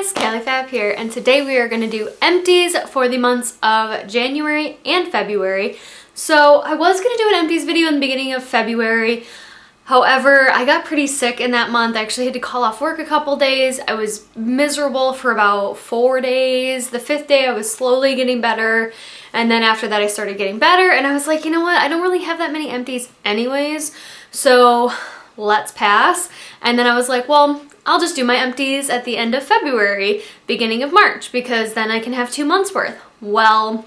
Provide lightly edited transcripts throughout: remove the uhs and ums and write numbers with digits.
guys, Feb here, and today we are going to do empties for the months of January and February. So I was going to do an empties video in the beginning of February. However, I got pretty sick in that month. I actually had to call off work a couple days. I was miserable for about 4 days. The 5th day I was slowly getting better, and then after that I started getting better, and I was like, you know what, I don't really have that many empties anyways, so let's pass. And then I was like, well, I'll just do my empties at the end of February, beginning of March, because then I can have 2 months worth. Well,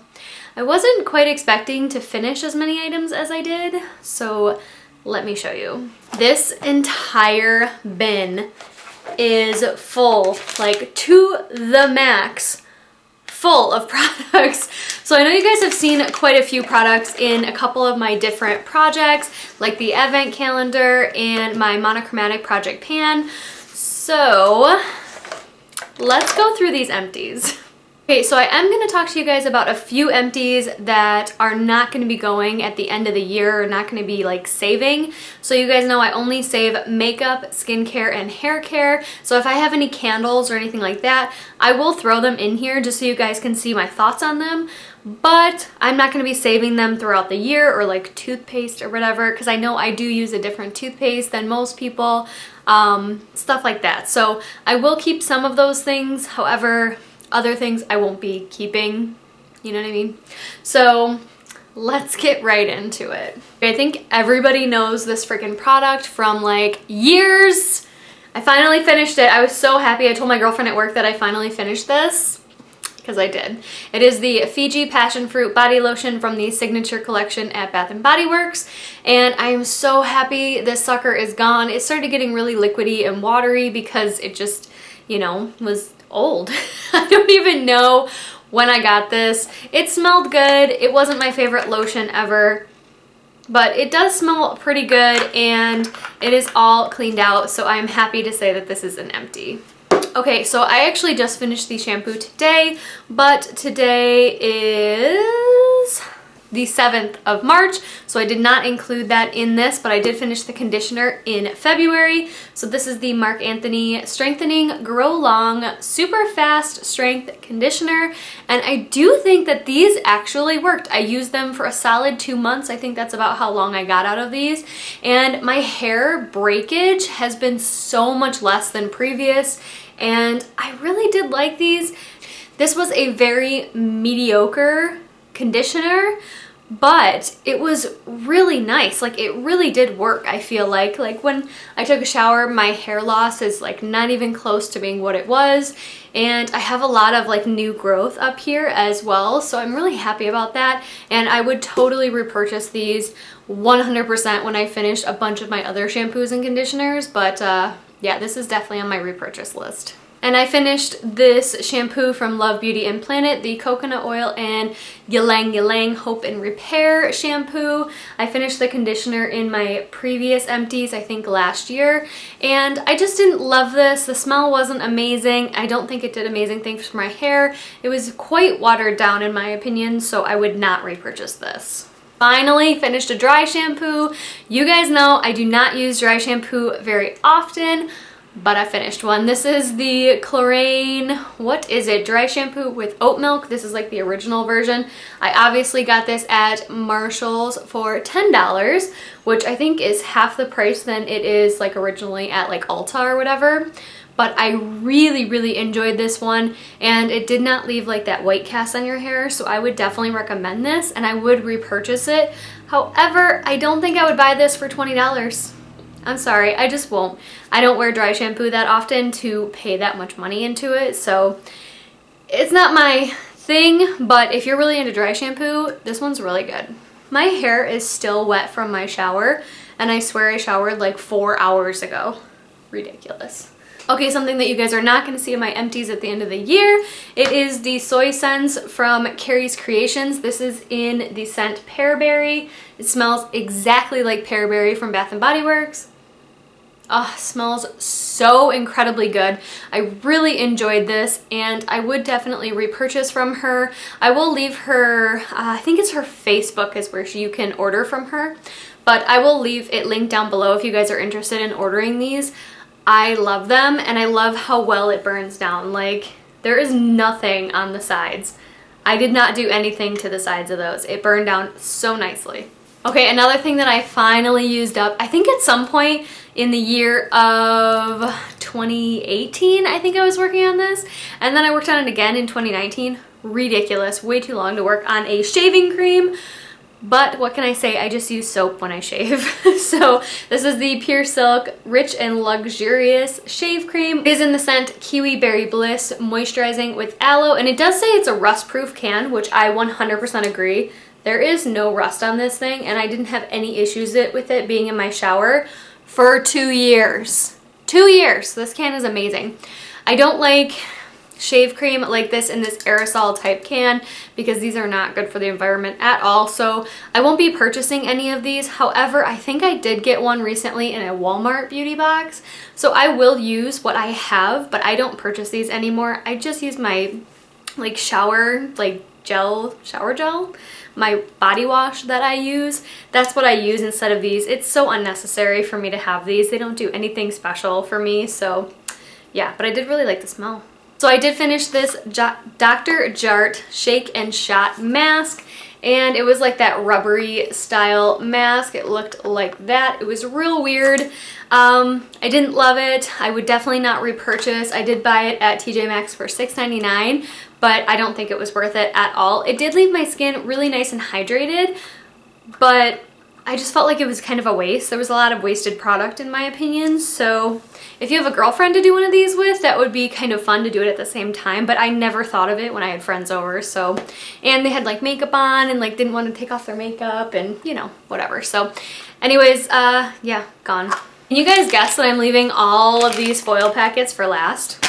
I wasn't quite expecting to finish as many items as I did, so let me show you. This entire bin is full, like to the max, full of products. So I know you guys have seen quite a few products in a couple of my different projects, like the advent calendar and my monochromatic project pan. So let's go through these empties. Okay, so I am going to talk to you guys about a few empties that are not going to be going at the end of the year, or not going to be like saving. So you guys know I only save makeup, skincare, and hair care. So if I have any candles or anything like that, I will throw them in here just so you guys can see my thoughts on them. But I'm not going to be saving them throughout the year, or like toothpaste or whatever, because I know I do use a different toothpaste than most people, stuff like that. So I will keep some of those things. However, other things I won't be keeping, you know what I mean? So let's get right into it. I think everybody knows this freaking product from like years. I finally finished it. I was so happy. I told my girlfriend at work that I finally finished this, because I did. It is the Fiji Passion Fruit Body Lotion from the Signature Collection at Bath & Body Works, and I am so happy this sucker is gone. It started getting really liquidy and watery because it just, you know, was old. I don't even know when I got this. It smelled good. It wasn't my favorite lotion ever, but it does smell pretty good, and it is all cleaned out, so I'm happy to say that this is an empty. Okay, so I actually just finished the shampoo today, but today is the 7th of March, so I did not include that in this, but I did finish the conditioner in February. So this is the Marc Anthony Strengthening Grow Long Super Fast Strength Conditioner, and I do think that these actually worked. I used them for a solid 2 months. I think that's about how long I got out of these, and my hair breakage has been so much less than previous, and I really did like these. This was a very mediocre conditioner, but it was really nice. Like, it really did work. I feel like when I took a shower, my hair loss is like not even close to being what it was, and I have a lot of like new growth up here as well, so I'm really happy about that. And I would totally repurchase these 100% when I finish a bunch of my other shampoos and conditioners, but yeah, this is definitely on my repurchase list. And I finished this shampoo from Love Beauty and Planet, the Coconut Oil and Ylang Ylang Hope and Repair shampoo. I finished the conditioner in my previous empties, I think last year, and I just didn't love this. The smell wasn't amazing. I don't think it did amazing things for my hair. It was quite watered down in my opinion, so I would not repurchase this. Finally finished a dry shampoo. You guys know I do not use dry shampoo very often, but I finished one. This is the Chlorane, what is it? Dry shampoo with oat milk. This is like the original version. I obviously got this at Marshall's for $10, which I think is half the price than it is like originally at like Ulta or whatever. But I really, really enjoyed this one, and it did not leave like that white cast on your hair, so I would definitely recommend this, and I would repurchase it. However, I don't think I would buy this for $20. I'm sorry, I just won't. I don't wear dry shampoo that often to pay that much money into it, so it's not my thing, but if you're really into dry shampoo, this one's really good. My hair is still wet from my shower, and I swear I showered like 4 hours ago. Ridiculous. Okay, something that you guys are not going to see in my empties at the end of the year, it is the Soy Sense from Carrie's Creations. This is in the scent Pearberry. It smells exactly like Pearberry from Bath & Body Works. Oh, smells so incredibly good. I really enjoyed this, and I would definitely repurchase from her. I will leave her, I think it's her Facebook is where you can order from her, but I will leave it linked down below if you guys are interested in ordering these. I love them, and I love how well it burns down. Like, there is nothing on the sides. I did not do anything to the sides of those. It burned down so nicely. Okay, another thing that I finally used up, I think at some point in the year of 2018, I think I was working on this, and then I worked on it again in 2019. Ridiculous, way too long to work on a shaving cream. But what can I say? I just use soap when I shave. So this is the Pure Silk Rich and Luxurious Shave Cream. It is in the scent Kiwi Berry Bliss, moisturizing with aloe. And it does say it's a rust-proof can, which I 100% agree. There is no rust on this thing, and I didn't have any issues with it being in my shower for 2 years. 2 years! This can is amazing. I don't like shave cream like this in this aerosol type can because these are not good for the environment at all, so I won't be purchasing any of these. However, I think I did get one recently in a Walmart beauty box, so I will use what I have, but I don't purchase these anymore. I just use my like shower gel, my body wash that I use. That's what I use instead of these. It's so unnecessary for me to have these. They don't do anything special for me, so yeah, but I did really like the smell. So I did finish this Dr. Jart Shake and Shot mask, and it was like that rubbery style mask. It looked like that. It was real weird. I didn't love it. I would definitely not repurchase. I did buy it at TJ Maxx for $6.99, but I don't think it was worth it at all. It did leave my skin really nice and hydrated, but I just felt like it was kind of a waste. There was a lot of wasted product in my opinion, so if you have a girlfriend to do one of these with, that would be kind of fun to do it at the same time, but I never thought of it when I had friends over, so, and they had like makeup on and like didn't want to take off their makeup and, you know, whatever. So anyways, yeah, gone. Can you guys guess that I'm leaving all of these foil packets for last?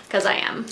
Because I am.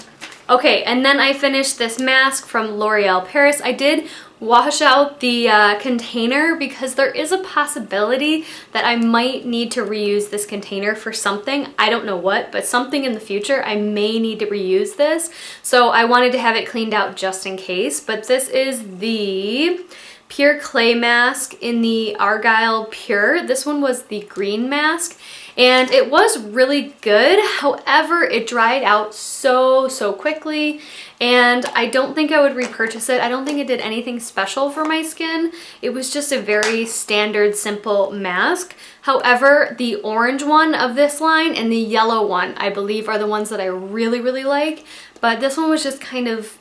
Okay, and then I finished this mask from L'Oreal Paris. I did wash out the container because there is a possibility that I might need to reuse this container for something. I don't know what, but something in the future I may need to reuse this. So I wanted to have it cleaned out just in case, but this is the Pure Clay Mask in the Argyle Pure. This one was the green mask, and it was really good. However, it dried out so quickly, and I don't think I would repurchase it. I don't think it did anything special for my skin. It was just a very standard, simple mask. However, the orange one of this line and the yellow one, I believe, are the ones that I really like, but this one was just kind of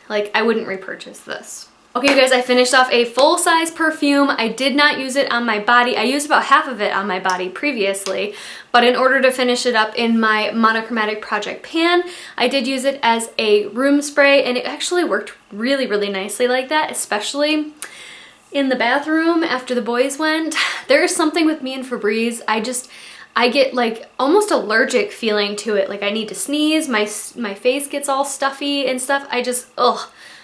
like I wouldn't repurchase this. Okay, you guys, I finished off a full-size perfume. I did not use it on my body. I used about half of it on my body previously, but in order to finish it up in my monochromatic project pan, I did use it as a room spray, and it actually worked really nicely like that, especially in the bathroom after the boys went. There is something with me and Febreze. I get like almost allergic feeling to it. Like I need to sneeze, my face gets all stuffy and stuff.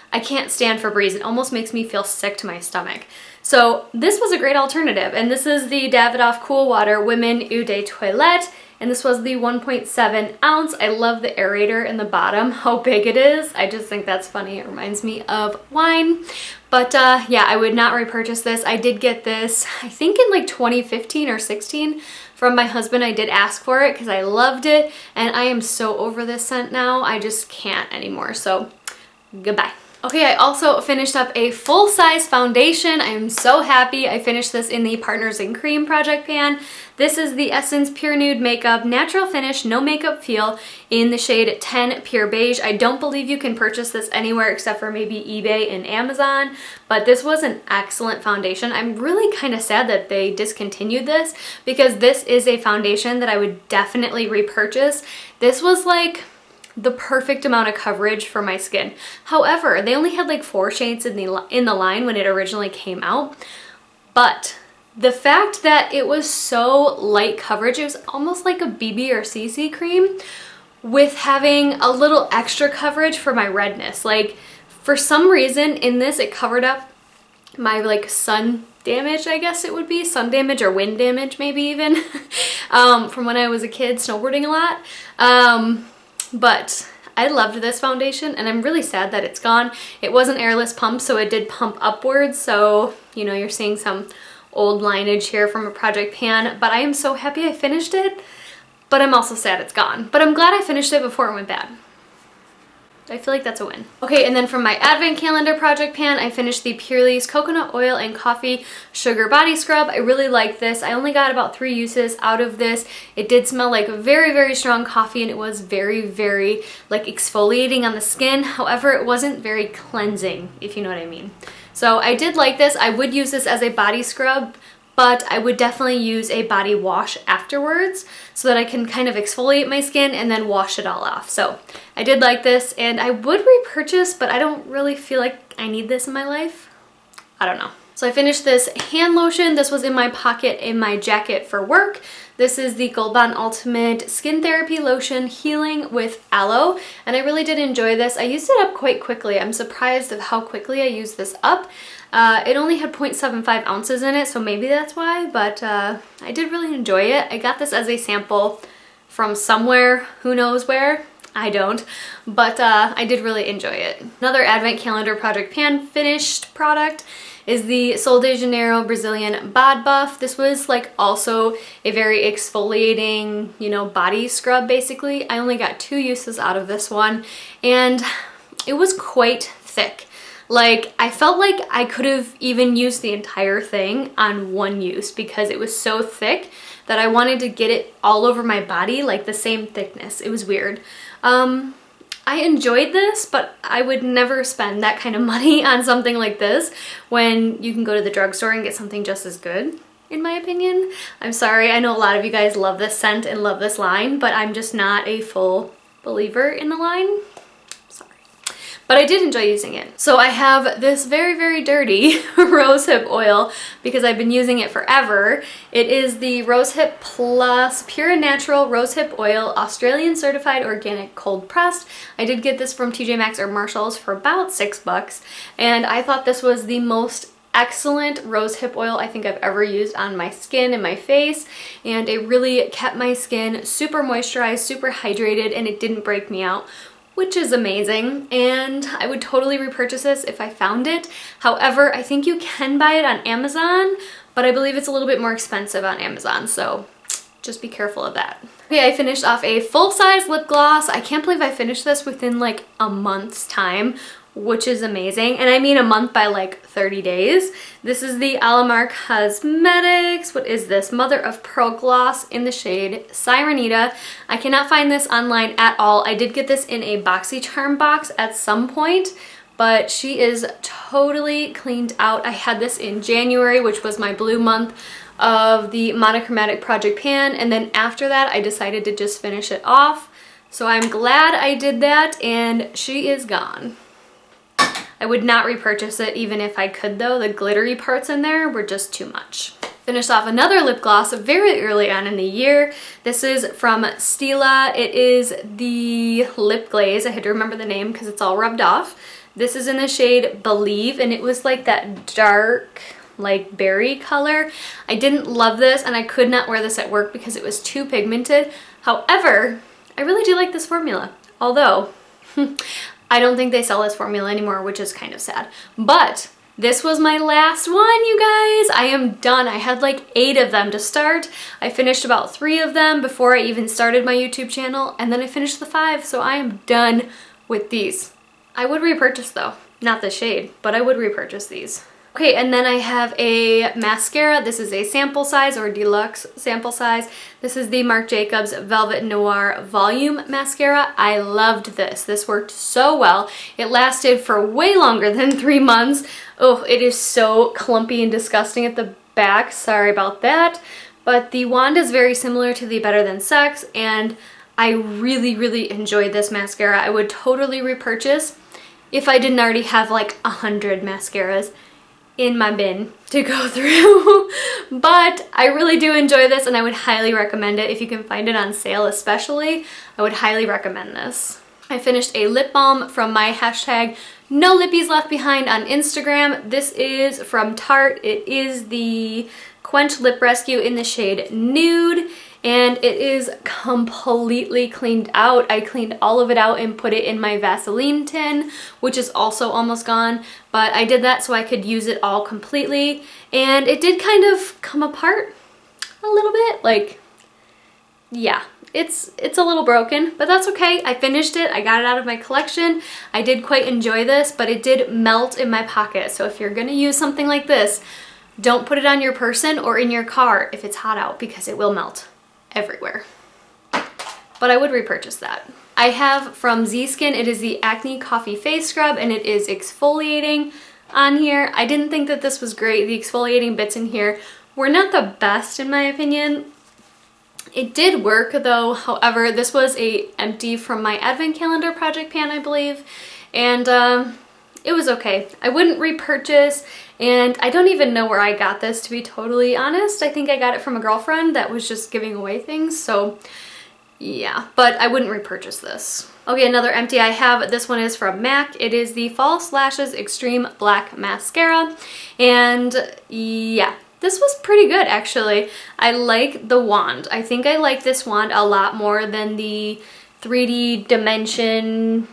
I can't stand Febreze. It almost makes me feel sick to my stomach. So this was a great alternative, and this is the Davidoff Cool Water Women Eau de Toilette, and this was the 1.7 ounce. I love the aerator in the bottom, how big it is. I just think that's funny. It reminds me of wine. But yeah, I would not repurchase this. I did get this, I think in like 2015 or 16 from my husband. I did ask for it because I loved it, and I am so over this scent now. I just can't anymore, so goodbye. Okay, I also finished up a full-size foundation. I am so happy. I finished this in the Partners in Cream project pan. This is the Essence Pure Nude Makeup Natural Finish No Makeup Feel in the shade 10 Pure Beige. I don't believe you can purchase this anywhere except for maybe eBay and Amazon, but this was an excellent foundation. I'm really kind of sad that they discontinued this because this is a foundation that I would definitely repurchase. This was like the perfect amount of coverage for my skin. However, they only had like 4 shades in the line when it originally came out, but the fact that it was so light coverage, it was almost like a BB or CC cream with having a little extra coverage for my redness. Like for some reason in this, it covered up my like sun damage, I guess it would be, sun damage or wind damage maybe even, from when I was a kid snowboarding a lot. But I loved this foundation, and I'm really sad that it's gone. It was an airless pump, so it did pump upwards, so you know, you're seeing some old lineage here from a project pan, but I am so happy I finished it. but I'm also sad it's gone. But I'm glad I finished it before it went bad. I feel like that's a win. Okay, and then from my advent calendar project pan, I finished the Purely's Coconut Oil and Coffee Sugar Body Scrub. I really like this. I only got about 3 uses out of this. It did smell like very, very strong coffee, and it was very, very like exfoliating on the skin. However, it wasn't very cleansing, if you know what I mean. So I did like this. I would use this as a body scrub, but I would definitely use a body wash afterwards so that I can kind of exfoliate my skin and then wash it all off. So I did like this, and I would repurchase, but I don't really feel like I need this in my life. I don't know. So I finished this hand lotion. This was in my pocket in my jacket for work. This is the Gold Bond Ultimate Skin Therapy Lotion Healing with Aloe, and I really did enjoy this. I used it up quite quickly. I'm surprised at how quickly I used this up. It only had 0.75 ounces in it, so maybe that's why, but I did really enjoy it. I got this as a sample from somewhere, who knows where? I don't, but I did really enjoy it. Another Advent Calendar Project Pan finished product is the Sol de Janeiro Brazilian Bod Buff. This was like also a very exfoliating, you know, body scrub basically. I only got 2 uses out of this one, and it was quite thick. Like, I felt like I could have even used the entire thing on 1 use because it was so thick that I wanted to get it all over my body, like the same thickness. It was weird. I enjoyed this, but I would never spend that kind of money on something like this when you can go to the drugstore and get something just as good, in my opinion. I'm sorry, I know a lot of you guys love this scent and love this line, but I'm just not a full believer in the line. But I did enjoy using it. So I have this very, very dirty rosehip oil because I've been using it forever. It is the Rosehip Plus Pure and Natural Rosehip Oil, Australian Certified Organic Cold Pressed. I did get this from TJ Maxx or Marshall's for about $6, and I thought this was the most excellent rosehip oil I think I've ever used on my skin and my face, and it really kept my skin super moisturized, super hydrated, and it didn't break me out, which is amazing, and I would totally repurchase this if I found it. However, I think you can buy it on Amazon, but I believe it's a little bit more expensive on Amazon, so just be careful of that. Okay, I finished off a full-size lip gloss. I can't believe I finished this within like a month's time, which is amazing, and I mean a month by like 30 days. This is the Alamar Cosmetics, what is this? Mother of Pearl Gloss in the shade Sirenita. I cannot find this online at all. I did get this in a BoxyCharm box at some point, but she is totally cleaned out. I had this in January, which was my blue month of the monochromatic project pan, and then after that I decided to just finish it off. So I'm glad I did that, and she is gone. I would not repurchase it even if I could though. The glittery parts in there were just too much. Finished off another lip gloss very early on in the year. This is from Stila. It is the Lip Glaze. I had to remember the name because it's all rubbed off. This is in the shade Believe, and it was like that dark, like berry color. I didn't love this, and I could not wear this at work because it was too pigmented. However, I really do like this formula. Although, I don't think they sell this formula anymore, which is kind of sad. But this was my last one, you guys. I am done. I had like 8 of them to start. I finished about 3 of them before I even started my YouTube channel, and then I finished the 5, so I am done with these. I would repurchase though. Not the shade, but I would repurchase these. Okay, and then I have a mascara. This is a sample size or deluxe sample size. This is the Marc Jacobs Velvet Noir Volume Mascara. I loved this. This worked so well. It lasted for way longer than 3 months. Oh, it is so clumpy and disgusting at the back. Sorry about that. But the wand is very similar to the Better Than Sex, and I really enjoyed this mascara. I would totally repurchase if I didn't already have like 100 mascaras in my bin to go through. But I really do enjoy this, and I would highly recommend it. If you can find it on sale especially, I would highly recommend this. I finished a lip balm from my hashtag No Lippies Left Behind on Instagram. This is from Tarte. It is the Quench Lip Rescue in the shade Nude, and it is completely cleaned out. I cleaned all of it out and put it in my Vaseline tin, which is also almost gone, but I did that so I could use it all completely, and it did kind of come apart a little bit. Like, yeah, it's a little broken, but that's okay. I finished it. I got it out of my collection. I did quite enjoy this, but it did melt in my pocket. So if you're gonna use something like this, don't put it on your person or in your car if it's hot out, because it will melt everywhere. But I would repurchase that. I have from Z-Skin, it is the Acne Coffee Face Scrub, and it is exfoliating on here. I didn't think that this was great. The exfoliating bits in here were not the best in my opinion. It did work though. However, this was a empty from my advent calendar project pan, I believe, and it was okay. I wouldn't repurchase, and I don't even know where I got this, to be totally honest. I think I got it from a girlfriend that was just giving away things, so yeah, but I wouldn't repurchase this. Okay, another empty I have, this one is from MAC. It is the False Lashes Extreme Black Mascara, and yeah, this was pretty good actually. I like the wand. I think I like this wand a lot more than the 3D Dimension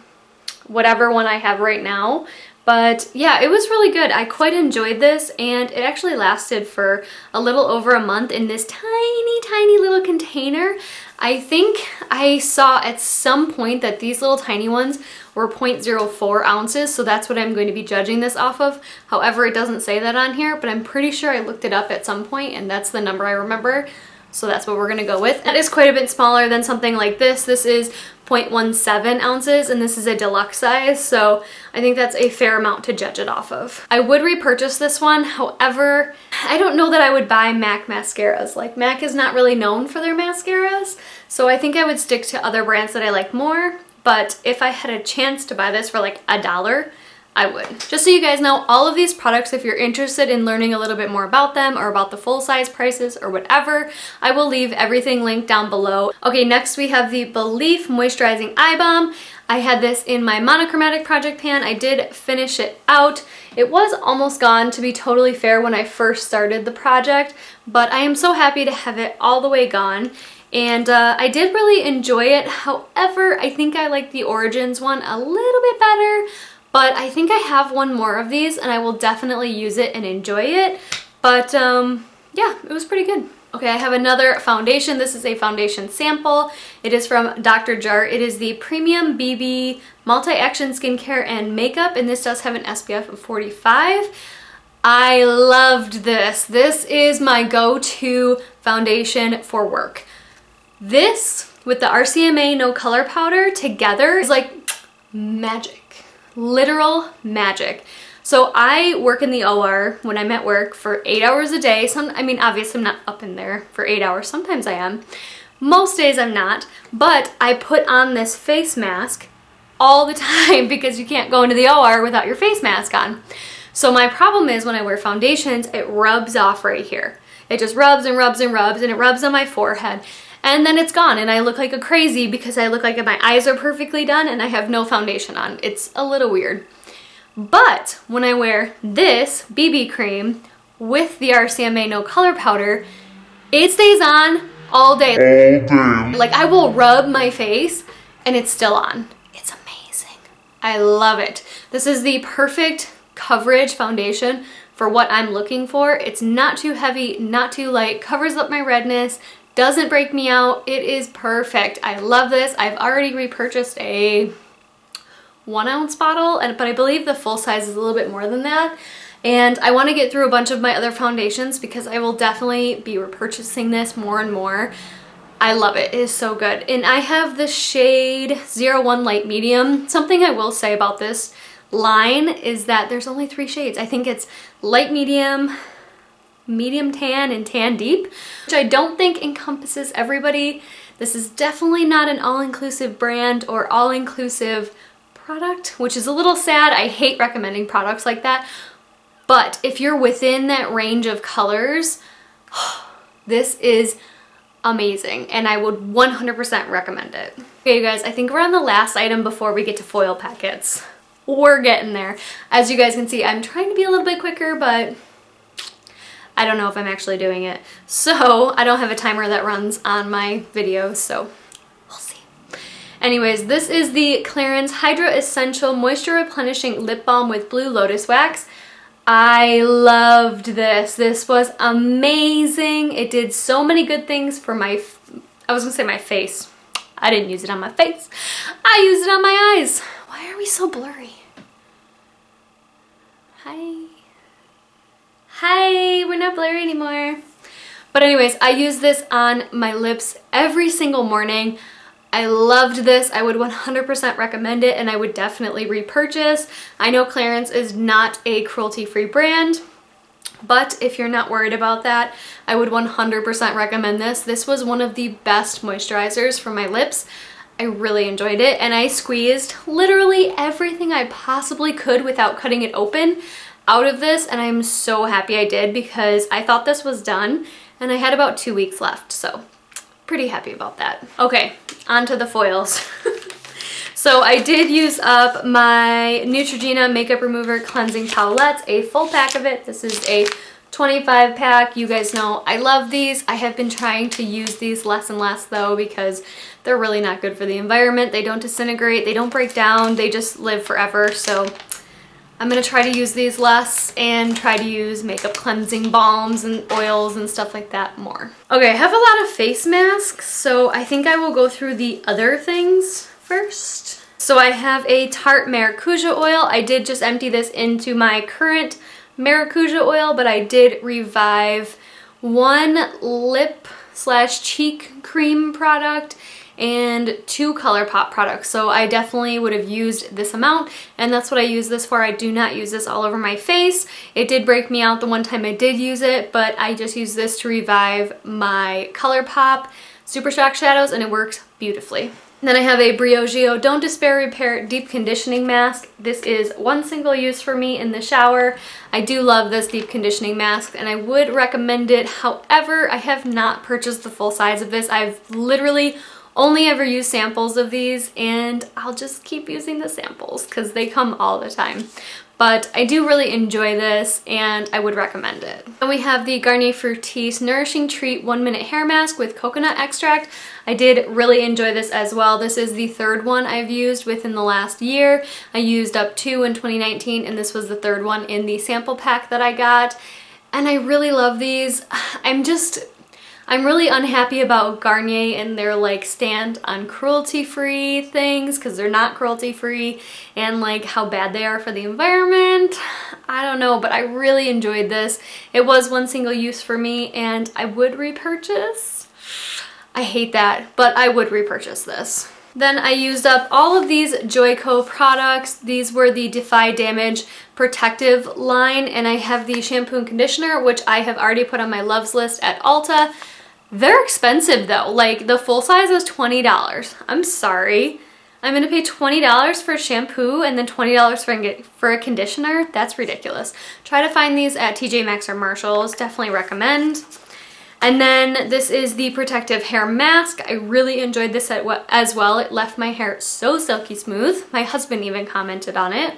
whatever one I have right now. But yeah, it was really good. I quite enjoyed this, and it actually lasted for a little over a month in this tiny little container. I think I saw at some point that these little tiny ones were 0.04 ounces, so that's what I'm going to be judging this off of. However, it doesn't say that on here, but I'm pretty sure I looked it up at some point and that's the number I remember. So that's what we're gonna go with. That is quite a bit smaller than something like this. This is 0.17 ounces, and this is a deluxe size, so I think that's a fair amount to judge it off of. I would repurchase this one. However, I don't know that I would buy MAC mascaras. Like, MAC is not really known for their mascaras, so I think I would stick to other brands that I like more. But if I had a chance to buy this for like $1, I would. Just so you guys know, all of these products, if you're interested in learning a little bit more about them or about the full size prices or whatever, I will leave everything linked down below. Okay, next we have the Belief Moisturizing Eye Balm. I had this in my monochromatic project pan. I did finish it out. It was almost gone, to be totally fair, when I first started the project, but I am so happy to have it all the way gone. And I did really enjoy it. However, I think I like the Origins one a little bit better. But I think I have one more of these, and I will definitely use it and enjoy it. But yeah, it was pretty good. Okay, I have another foundation. This is a foundation sample. It is from Dr. Jart. It is the Premium BB Multi-Action Skincare and Makeup, and this does have an SPF of 45. I loved this. This is my go-to foundation for work. This with the RCMA No Color Powder together is like magic. Literal magic. So I work in the OR when I'm at work for 8 hours a day. I mean, obviously I'm not up in there for 8 hours. Sometimes I am. Most days I'm not. But I put on this face mask all the time because you can't go into the OR without your face mask on. So my problem is when I wear foundations, it rubs off right here. It just rubs and rubs and rubs, and it rubs on my forehead. And then it's gone, and I look like a crazy because I look like my eyes are perfectly done and I have no foundation on. It's a little weird. But when I wear this BB cream with the RCMA No Color Powder, it stays on all day. Like, I will rub my face and it's still on. It's amazing. I love it. This is the perfect coverage foundation for what I'm looking for. It's not too heavy, not too light, covers up my redness, doesn't break me out. It is perfect. I love this. I've already repurchased a 1 ounce bottle, but I believe the full size is a little bit more than that. And I want to get through a bunch of my other foundations because I will definitely be repurchasing this more and more. I love it. It is so good. And I have the shade 01 Light Medium. Something I will say about this line is that there's only 3 shades. I think it's light medium, medium tan, and tan deep, which I don't think encompasses everybody. This is definitely not an all-inclusive brand or all-inclusive product, which is a little sad. I hate recommending products like that, but if you're within that range of colors, this is amazing, and I would 100% recommend it. Okay, you guys, I think we're on the last item before we get to foil packets. We're getting there. As you guys can see, I'm trying to be a little bit quicker, but I don't know if I'm actually doing it. So I don't have a timer that runs on my videos, so we'll see. Anyways, this is the Clarins Hydra Essential Moisture Replenishing Lip Balm with Blue Lotus Wax. I loved this. This was amazing. It did so many good things for my I was gonna say my face. I didn't use it on my face. I used it on my eyes. Why are we so blurry? Hi. Hi, we're not blurry anymore. But anyways, I use this on my lips every single morning. I loved this. I would 100% recommend it, and I would definitely repurchase. I know Clarins is not a cruelty-free brand, but if you're not worried about that, I would 100% recommend this. This was one of the best moisturizers for my lips. I really enjoyed it, and I squeezed literally everything I possibly could without cutting it open out of this, and I'm so happy I did because I thought this was done and I had about 2 weeks left, so pretty happy about that. Okay, on to the foils. So I did use up my Neutrogena Makeup Remover Cleansing Towelettes, a full pack of it. This is a 25 pack. You guys know I love these. I have been trying to use these less and less though because they're really not good for the environment. They don't disintegrate, they don't break down, they just live forever. So I'm gonna try to use these less and try to use makeup cleansing balms and oils and stuff like that more. Okay, I have a lot of face masks, so I think I will go through the other things first. So I have a Tarte Maracuja oil. I did just empty this into my current Maracuja oil, but I did revive one lip/cheek cream product and 2 ColourPop products. So I definitely would have used this amount, and that's what I use this for. I do not use this all over my face. It did break me out the one time I did use it, but I just use this to revive my ColourPop Super Shock Shadows, and it works beautifully. And then I have a Briogeo Don't Despair Repair Deep Conditioning Mask. This is one single use for me in the shower. I do love this deep conditioning mask and I would recommend it. However, I have not purchased the full size of this. I've literally only ever used samples of these, and I'll just keep using the samples because they come all the time. But I do really enjoy this and I would recommend it. And we have the Garnier Fructis Nourishing Treat 1 Minute Hair Mask with coconut extract. I did really enjoy this as well. This is the 3rd one I've used within the last year. I used up 2 in 2019 and this was the 3rd one in the sample pack that I got. And I really love these. I'm really unhappy about Garnier and their like stand on cruelty-free things because they're not cruelty-free, and like how bad they are for the environment. I don't know, but I really enjoyed this. It was one single use for me and I would repurchase. I hate that, but I would repurchase this. Then I used up all of these Joico products. These were the Defy Damage Protective line, and I have the shampoo and conditioner, which I have already put on my loves list at Ulta. They're expensive though. Like the full size was $20. I'm sorry. I'm gonna pay $20 for shampoo and then $20 for a conditioner? That's ridiculous. Try to find these at TJ Maxx or Marshall's. Definitely recommend. And then this is the Protective Hair Mask. I really enjoyed this as well. It left my hair so silky smooth. My husband even commented on it.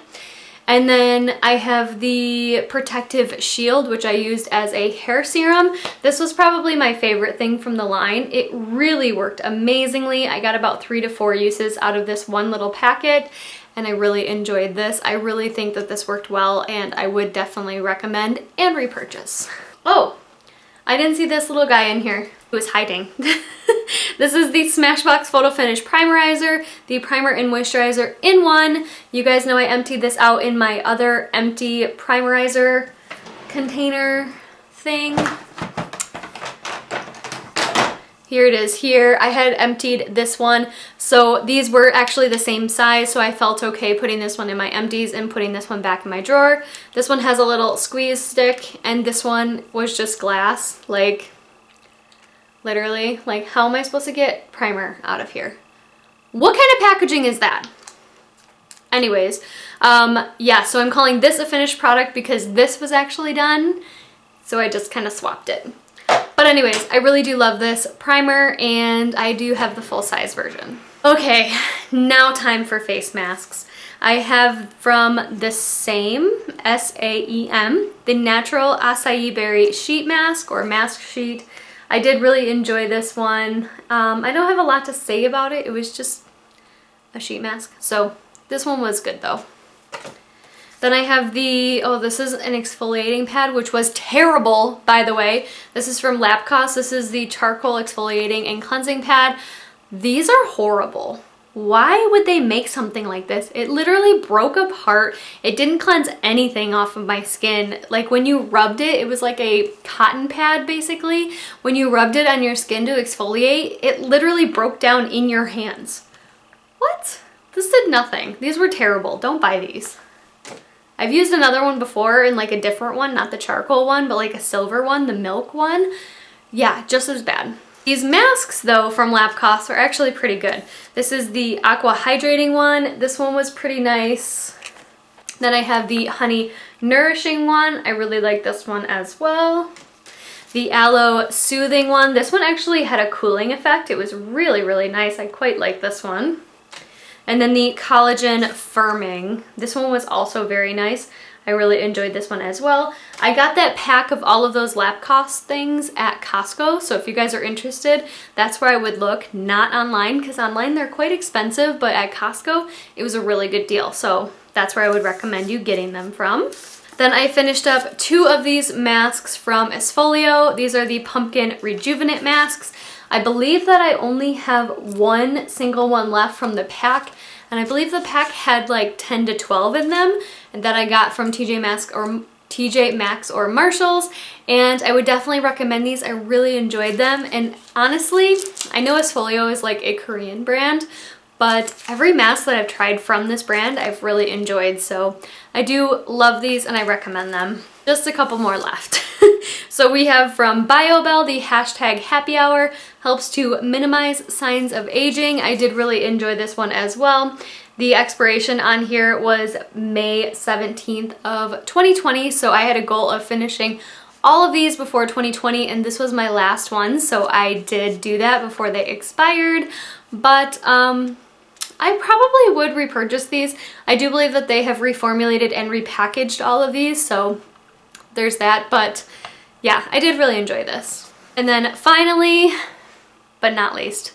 And then I have the Protective Shield, which I used as a hair serum. This was probably my favorite thing from the line. It really worked amazingly. I got about 3 to 4 uses out of this one little packet, and I really enjoyed this. I really think that this worked well, and I would definitely recommend and repurchase. Oh, I didn't see this little guy in here who was hiding. This is the Smashbox Photo Finish Primerizer, the primer and moisturizer in one. You guys know I emptied this out in my other empty primerizer container thing. Here it is here. I had emptied this one, so these were actually the same size, so I felt okay putting this one in my empties and putting this one back in my drawer. This one has a little squeeze stick, and this one was just glass. Like, literally, like how am I supposed to get primer out of here? What kind of packaging is that? Anyways, yeah, so I'm calling this a finished product because this was actually done, so I just kind of swapped it. But anyways, I really do love this primer, and I do have the full-size version. Okay, now time for face masks. I have from the same, S-A-E-M, the Natural Acai Berry Sheet Mask or Mask Sheet. I did really enjoy this one. I don't have a lot to say about it. It was just a sheet mask. So this one was good though. Then I have the, oh, this is an exfoliating pad, which was terrible, by the way. This is from Lacoste. This is the charcoal exfoliating and cleansing pad. These are horrible. Why would they make something like this? It literally broke apart. It didn't cleanse anything off of my skin. Like when you rubbed it, it was like a cotton pad basically. When you rubbed it on your skin to exfoliate, it literally broke down in your hands. What? This did nothing. These were terrible. Don't buy these. I've used another one before in like a different one, not the charcoal one, but like a silver one, the milk one. Yeah, just as bad. These masks though from Lacoste are actually pretty good. This is the Aqua Hydrating one. This one was pretty nice. Then I have the Honey Nourishing one. I really like this one as well. The Aloe Soothing one. This one actually had a cooling effect. It was really, really nice. I quite like this one. And then the Collagen Firming. This one was also very nice. I really enjoyed this one as well. I got that pack of all of those Lacoste things at Costco, so if you guys are interested, that's where I would look, not online, because online they're quite expensive, but at Costco, it was a really good deal, so that's where I would recommend you getting them from. Then I finished up 2 of these masks from Esfolio. These are the Pumpkin Rejuvenate masks. I believe that I only have one single one left from the pack, and I believe the pack had like 10 to 12 in them, and that I got from TJ Maxx or Marshalls, and I would definitely recommend these. I really enjoyed them, and honestly, I know Esfolio is like a Korean brand, but every mask that I've tried from this brand I've really enjoyed, so I do love these and I recommend them. Just a couple more left. So we have from BioBell the hashtag happy hour, helps to minimize signs of aging. I did really enjoy this one as well. The expiration on here was May 17th of 2020, so I had a goal of finishing all of these before 2020, and this was my last one, so I did do that before they expired, but I probably would repurchase these. I do believe that they have reformulated and repackaged all of these, so there's that, but yeah, I did really enjoy this. And then finally, but not least,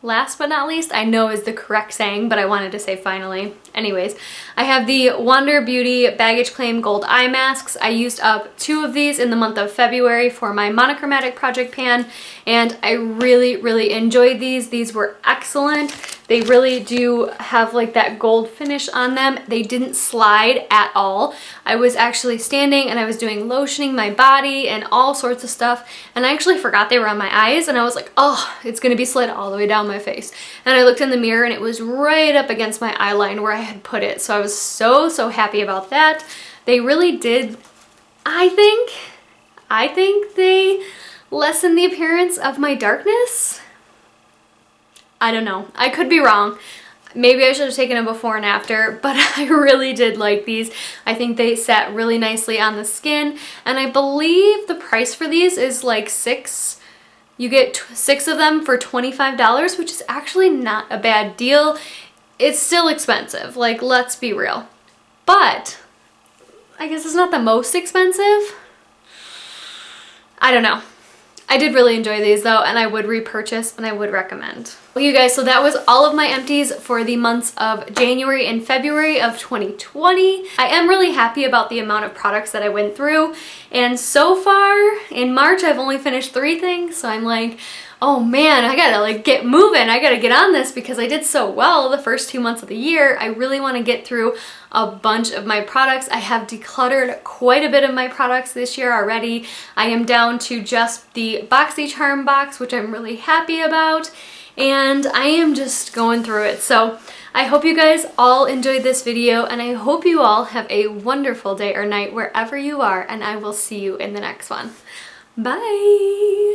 last but not least, I know is the correct saying, but I wanted to say finally. Anyways, I have the Wander Beauty Baggage Claim Gold Eye Masks. I used up 2 of these in the month of February for my monochromatic project pan, and I really, really enjoyed these. These were excellent. They really do have like that gold finish on them. They didn't slide at all. I was actually standing and I was doing lotioning my body and all sorts of stuff, and I actually forgot they were on my eyes, and I was like, oh, it's gonna be slid all the way down my face. And I looked in the mirror and it was right up against my eye line where I had put it, so I was so happy about that. They really did, I think they lessened the appearance of my darkness. I don't know. I could be wrong. Maybe I should have taken a before and after, but I really did like these. I think they sat really nicely on the skin, and I believe the price for these is like 6. You get 6 of them for $25, which is actually not a bad deal. It's still expensive, like, let's be real. But I guess it's not the most expensive. I don't know. I did really enjoy these though, and I would repurchase and I would recommend. Well, you guys, so that was all of my empties for the months of January and February of 2020. I am really happy about the amount of products that I went through, and so far in March I've only finished 3 things, so I'm like, oh man, I gotta like get moving. I gotta get on this because I did so well the first 2 months of the year. I really want to get through a bunch of my products. I have decluttered quite a bit of my products this year already. I am down to just the BoxyCharm box, which I'm really happy about, and I am just going through it. So I hope you guys all enjoyed this video, and I hope you all have a wonderful day or night wherever you are, and I will see you in the next one. Bye!